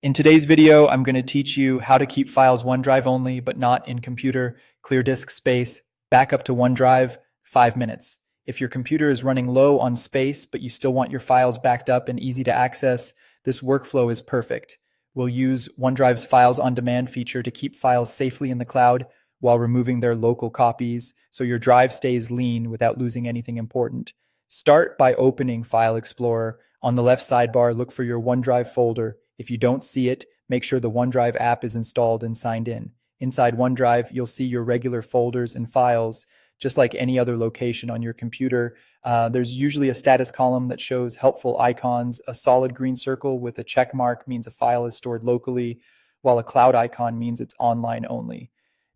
In today's video, I'm going to teach you how to keep files OneDrive only, but not in computer, clear disk space, back up to OneDrive, 5 minutes. If your computer is running low on space, but you still want your files backed up and easy to access, this workflow is perfect. We'll use OneDrive's Files on Demand feature to keep files safely in the cloud while removing their local copies, so your drive stays lean without losing anything important. Start by opening File Explorer. On the left sidebar, look for your OneDrive folder. If you don't see it, make sure the OneDrive app is installed and signed in. Inside OneDrive, you'll see your regular folders and files, just like any other location on your computer. There's usually a status column that shows helpful icons. A solid green circle with a check mark means a file is stored locally, while a cloud icon means it's online only.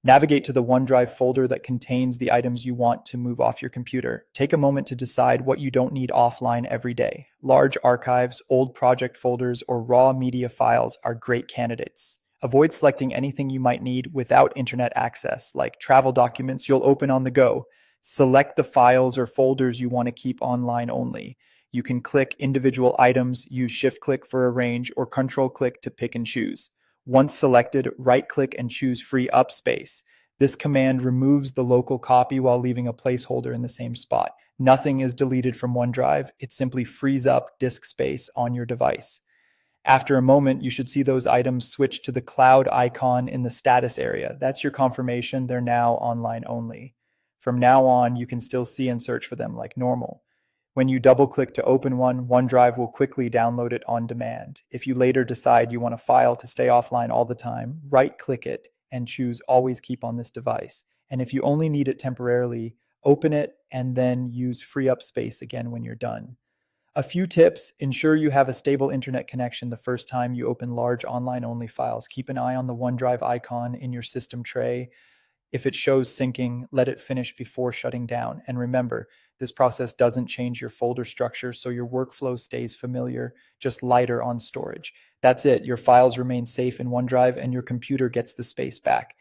Navigate to the OneDrive folder that contains the items you want to move off your computer. Take a moment to decide what you don't need offline every day. Large archives, old project folders, or raw media files are great candidates. Avoid selecting anything you might need without internet access, like travel documents you'll open on the go. Select the files or folders you want to keep online only. You can click individual items, use shift-click for arrange, or control-click to pick and choose. Once selected, right-click and choose Free Up Space. This command removes the local copy while leaving a placeholder in the same spot. Nothing is deleted from OneDrive. It simply frees up disk space on your device. After a moment, you should see those items switch to the cloud icon in the status area. That's your confirmation they're now online only. From now on, you can still see and search for them like normal. When you double-click to open one, OneDrive will quickly download it on demand. If you later decide you want a file to stay offline all the time, right-click it and choose Always Keep on this device. And if you only need it temporarily, open it and then use Free Up Space again when you're done. A few tips: ensure you have a stable internet connection the first time you open large online-only files. Keep an eye on the OneDrive icon in your system tray. If it shows syncing, let it finish before shutting down. And remember, this process doesn't change your folder structure, so your workflow stays familiar, just lighter on storage. That's it. Your files remain safe in OneDrive and your computer gets the space back.